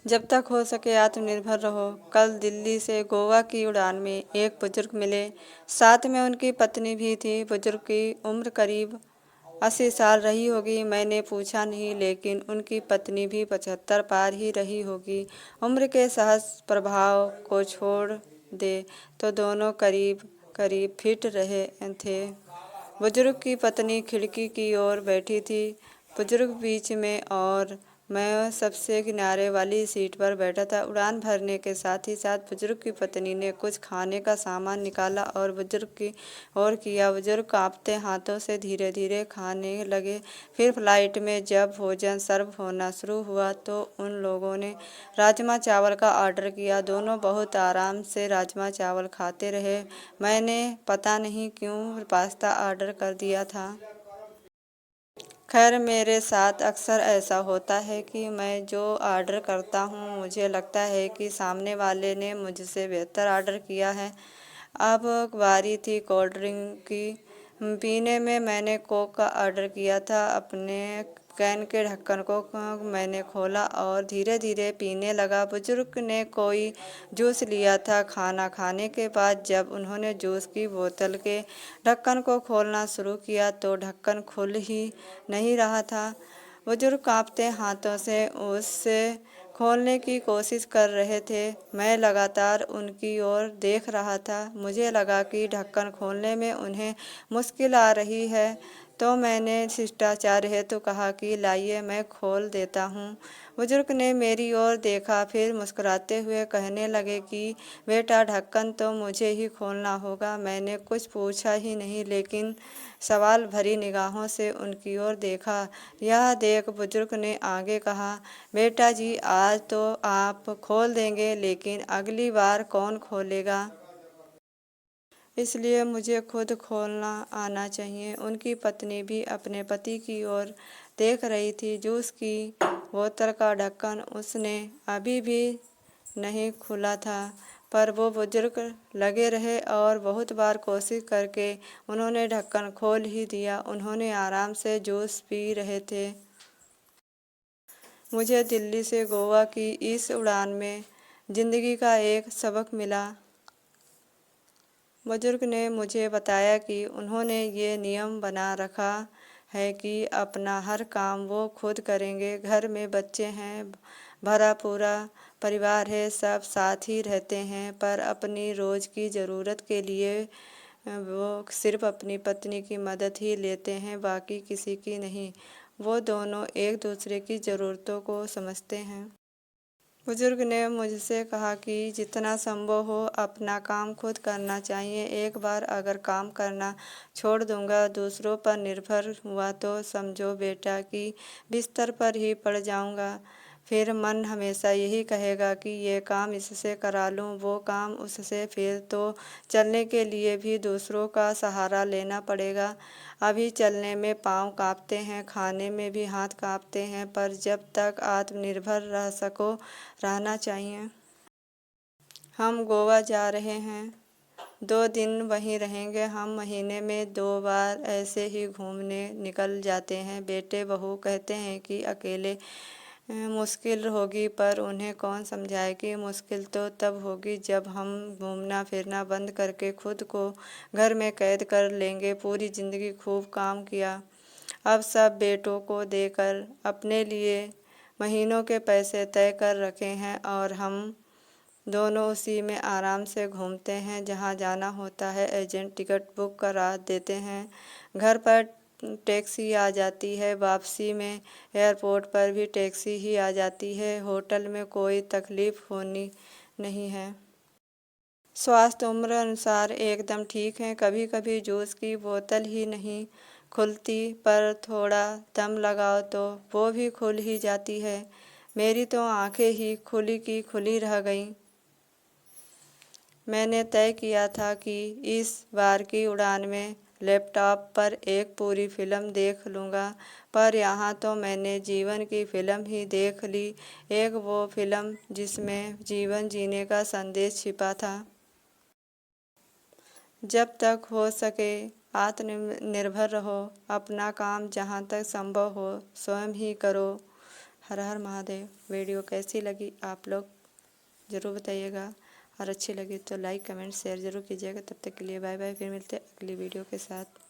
जब तक हो सके आत्मनिर्भर रहो। कल दिल्ली से गोवा की उड़ान में एक बुजुर्ग मिले, साथ में उनकी पत्नी भी थी। बुजुर्ग की उम्र करीब 80 साल रही होगी, मैंने पूछा नहीं, लेकिन उनकी पत्नी भी 75 पार ही रही होगी। उम्र के सहज प्रभाव को छोड़ दे तो दोनों करीब करीब फिट रहे थे। बुजुर्ग की पत्नी खिड़की की ओर बैठी थी, बुजुर्ग बीच में और मैं सबसे किनारे वाली सीट पर बैठा था। उड़ान भरने के साथ ही साथ बुजुर्ग की पत्नी ने कुछ खाने का सामान निकाला और बुजुर्ग की ओर किया। बुजुर्ग कांपते हाथों से धीरे धीरे खाने लगे। फिर फ्लाइट में जब भोजन सर्व होना शुरू हुआ तो उन लोगों ने राजमा चावल का ऑर्डर किया। दोनों बहुत आराम से राजमा चावल खाते रहे। मैंने पता नहीं क्यों पास्ता ऑर्डर कर दिया था। खैर, मेरे साथ अक्सर ऐसा होता है कि मैं जो ऑर्डर करता हूँ मुझे लगता है कि सामने वाले ने मुझसे बेहतर ऑर्डर किया है। अब बारी थी कोल्ड ड्रिंक की। पीने में मैंने कोक का ऑर्डर किया था। अपने कैन के ढक्कन को मैंने खोला और धीरे धीरे पीने लगा। बुजुर्ग ने कोई जूस लिया था। खाना खाने के बाद जब उन्होंने जूस की बोतल के ढक्कन को खोलना शुरू किया तो ढक्कन खुल ही नहीं रहा था। बुजुर्ग कांपते हाथों से उससे खोलने की कोशिश कर रहे थे। मैं लगातार उनकी ओर देख रहा था। मुझे लगा कि ढक्कन खोलने में उन्हें मुश्किल आ रही है, तो मैंने शिष्टाचार हेतु कहा कि लाइए मैं खोल देता हूँ। बुजुर्ग ने मेरी ओर देखा, फिर मुस्कुराते हुए कहने लगे कि बेटा, ढक्कन तो मुझे ही खोलना होगा। मैंने कुछ पूछा ही नहीं, लेकिन सवाल भरी निगाहों से उनकी ओर देखा। यह देख बुजुर्ग ने आगे कहा, बेटा जी, आज तो आप खोल देंगे, लेकिन अगली बार कौन खोलेगा? इसलिए मुझे खुद खोलना आना चाहिए। उनकी पत्नी भी अपने पति की ओर देख रही थी। जूस की बोतल का ढक्कन उसने अभी भी नहीं खुला था, पर वो बुजुर्ग लगे रहे और बहुत बार कोशिश करके उन्होंने ढक्कन खोल ही दिया। उन्होंने आराम से जूस पी रहे थे। मुझे दिल्ली से गोवा की इस उड़ान में ज़िंदगी का एक सबक मिला। बुजुर्ग ने मुझे बताया कि उन्होंने ये नियम बना रखा है कि अपना हर काम वो खुद करेंगे। घर में बच्चे हैं, भरा पूरा परिवार है, सब साथ ही रहते हैं, पर अपनी रोज़ की ज़रूरत के लिए वो सिर्फ अपनी पत्नी की मदद ही लेते हैं, बाकी किसी की नहीं। वो दोनों एक दूसरे की ज़रूरतों को समझते हैं। बुजुर्ग ने मुझसे कहा कि जितना संभव हो अपना काम खुद करना चाहिए। एक बार अगर काम करना छोड़ दूंगा, दूसरों पर निर्भर हुआ, तो समझो बेटा कि बिस्तर पर ही पड़ जाऊंगा। फिर मन हमेशा यही कहेगा कि ये काम इससे करा लूं, वो काम उससे, फिर तो चलने के लिए भी दूसरों का सहारा लेना पड़ेगा। अभी चलने में पाँव कांपते हैं, खाने में भी हाथ कांपते हैं, पर जब तक आत्मनिर्भर रह सको, रहना चाहिए। हम गोवा जा रहे हैं, 2 दिन वहीं रहेंगे। हम महीने में 2 बार ऐसे ही घूमने निकल जाते हैं। बेटे बहू कहते हैं कि अकेले मुश्किल होगी, पर उन्हें कौन समझाए कि मुश्किल तो तब होगी जब हम घूमना फिरना बंद करके खुद को घर में कैद कर लेंगे। पूरी ज़िंदगी खूब काम किया, अब सब बेटों को देकर अपने लिए महीनों के पैसे तय कर रखे हैं और हम दोनों उसी में आराम से घूमते हैं। जहाँ जाना होता है एजेंट टिकट बुक करा देते हैं, घर पर टैक्सी आ जाती है, वापसी में एयरपोर्ट पर भी टैक्सी ही आ जाती है। होटल में कोई तकलीफ़ होनी नहीं है। स्वास्थ्य उम्र अनुसार एकदम ठीक है। कभी कभी जूस की बोतल ही नहीं खुलती, पर थोड़ा दम लगाओ तो वो भी खुल ही जाती है। मेरी तो आंखें ही खुली की खुली रह गईं। मैंने तय किया था कि इस बार की उड़ान में लैपटॉप पर एक पूरी फिल्म देख लूँगा, पर यहाँ तो मैंने जीवन की फिल्म ही देख ली। एक वो फिल्म जिसमें जीवन जीने का संदेश छिपा था। जब तक हो सके आत्मनिर्भर रहो, अपना काम जहाँ तक संभव हो स्वयं ही करो। हर हर महादेव। वीडियो कैसी लगी आप लोग ज़रूर बताइएगा, और अच्छी लगी तो लाइक कमेंट शेयर ज़रूर कीजिएगा। तब तक के लिए बाय बाय, फिर मिलते हैं अगली वीडियो के साथ।